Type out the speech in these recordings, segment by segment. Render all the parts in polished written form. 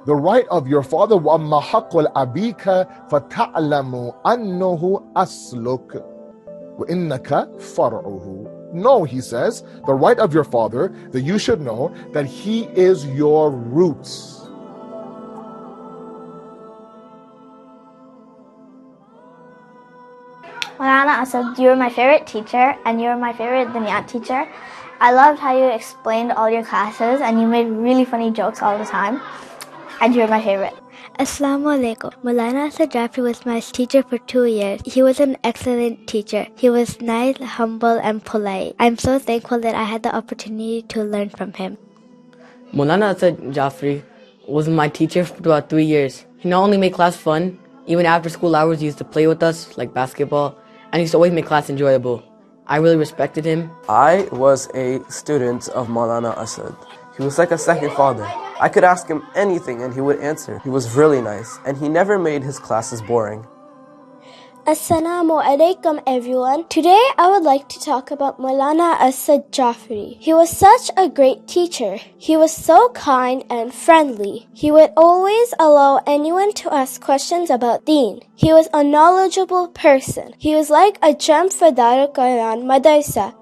The right of your father, وَأَمَّا حَقُّ الْأَبِيكَ فَتَعْلَمُ أَنَّهُ أَصْلُكَ وَإِنَّكَ فَرْعُهُ. No, he says, the right of your father, that you should know that he is your roots. Maulana Asad, you were my favorite teacher and you were my favorite Dunyat teacher. I loved how you explained all your classes and you made really funny jokes all the time. And you were my favorite. Assalamu alaikum. Maulana Asad Jafri was my teacher for 2 years. He was an excellent teacher. He was nice, humble, and polite. I'm so thankful that I had the opportunity to learn from him. Maulana Asad Jafri was my teacher for about 3 years. He not only made class fun, even after school hours he used to play with us, like basketball, and he used to always make class enjoyable. I really respected him. I was a student of Maulana Asad. He was like a second father. I could ask him anything and he would answer. He was really nice, and he never made his classes boring. Assalamu alaikum everyone. Today I would like to talk about Maulana Asad Jafri. He was such a great teacher. He was so kind and friendly. He would always allow anyone to ask questions about deen. He was a knowledgeable person. He was like a gem for Darul Quran Madrasa.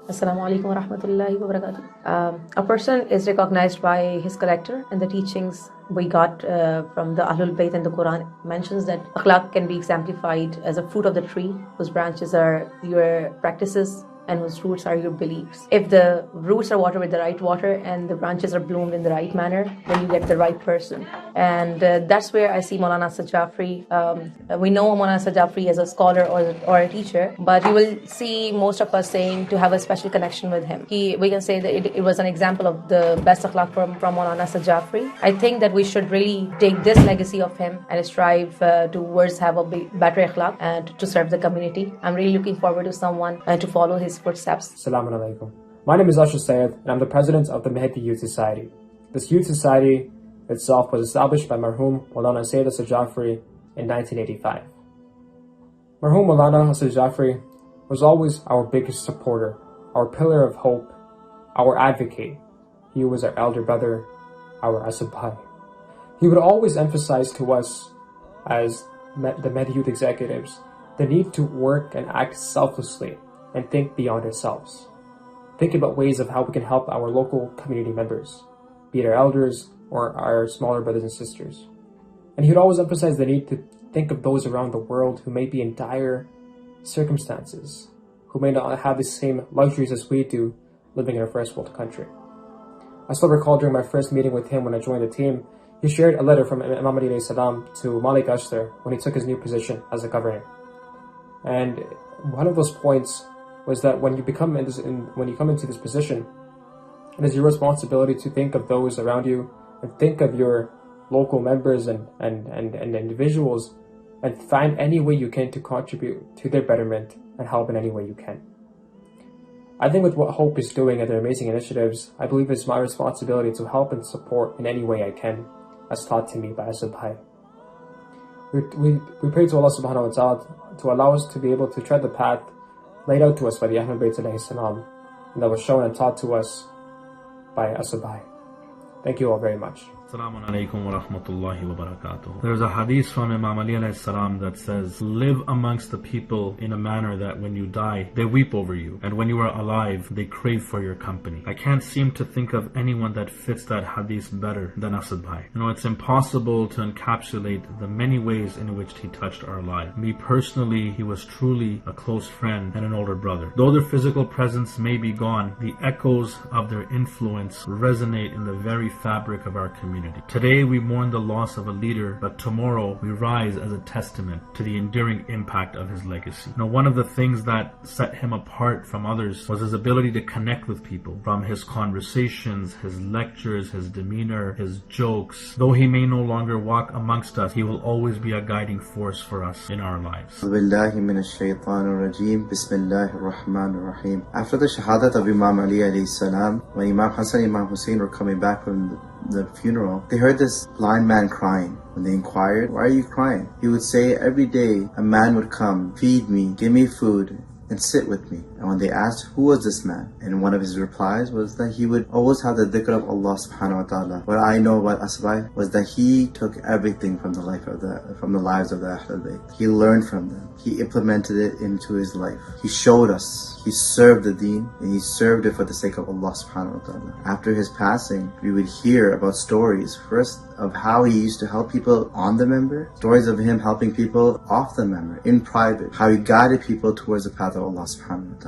Assalamu alaikum wa rahmatullahi wa barakatuh. A person is recognized by his character, and the teachings we got from the Ahlul Bayt and the Quran mentions that akhlaq can be exemplified as a fruit of the tree whose branches are your practices and whose roots are your beliefs. If the roots are watered with the right water and the branches are bloomed in the right manner, then you get the right person. And that's where I see Maulana Asad Jafri. We know Maulana Asad Jafri as a scholar or a teacher, but you will see most of us saying to have a special connection with him. We can say that it was an example of the best akhlaq from Maulana Asad Jafri. I think that we should really take this legacy of him and strive towards have a better akhlaq and to serve the community. I'm really looking forward to someone to follow his footsteps. Assalamu alaikum. My name is Ashraf Syed and I'm the president of the Mehdi Youth Society. This youth society itself was established by Marhum Syed Asad Jafri in 1985. Marhum Syed Jafri was always our biggest supporter, our pillar of hope, our advocate. He was our elder brother, our Asad Bhai. He would always emphasize to us as the Mehdi Youth executives the need to work and act selflessly and think beyond ourselves. Think about ways of how we can help our local community members, be it our elders or our smaller brothers and sisters. And he would always emphasize the need to think of those around the world who may be in dire circumstances, who may not have the same luxuries as we do living in a first world country. I still recall during my first meeting with him when I joined the team, he shared a letter from Imam Ali alayhi salam to Malik Ashtar when he took his new position as a governor. And one of those points was that when you come into this position, it is your responsibility to think of those around you and think of your local members and individuals and find any way you can to contribute to their betterment and help in any way you can. I think with what Hope is doing and their amazing initiatives, I believe it's my responsibility to help and support in any way I can, as taught to me by Asad Bhai. We pray to Allah subhanahu wa ta'ala to allow us to be able to tread the path laid out to us by the Ahlul Bayt alayhi salam, and that was shown and taught to us by Asad Bhai. Thank you all very much. Assalamu alaikum wa rahmatullahi wa barakatuh. There's a hadith from Imam Ali alayhi salam that says, live amongst the people in a manner that when you die, they weep over you, and when you are alive, they crave for your company. I can't seem to think of anyone that fits that hadith better than Asad Bhai. It's impossible to encapsulate the many ways in which he touched our lives. Me personally, he was truly a close friend and an older brother. Though their physical presence may be gone, the echoes of their influence resonate in the very fabric of our community. Today we mourn the loss of a leader, but tomorrow we rise as a testament to the enduring impact of his legacy. One of the things that set him apart from others was his ability to connect with people. From his conversations, his lectures, his demeanor, his jokes. Though he may no longer walk amongst us, he will always be a guiding force for us in our lives. After the shahadat of Imam Ali alayhi salam, when Imam Hassan and Imam Hussein were coming back from the funeral, they heard this blind man crying. When they inquired, why are you crying? He would say, every day a man would come, feed me, give me food, and sit with me. And when they asked who was this man, and one of his replies was that he would always have the dhikr of Allah subhanahu wa ta'ala. What I know about Asbai was that he took everything from the lives of the Ahlul Bayt. He learned from them. He implemented it into his life. He showed us. He served the deen, and he served it for the sake of Allah subhanahu wa ta'ala. After his passing, we would hear about stories, first of how he used to help people on the member, stories of him helping people off the member, in private, how he guided people towards the path of Allah subhanahu wa ta'ala.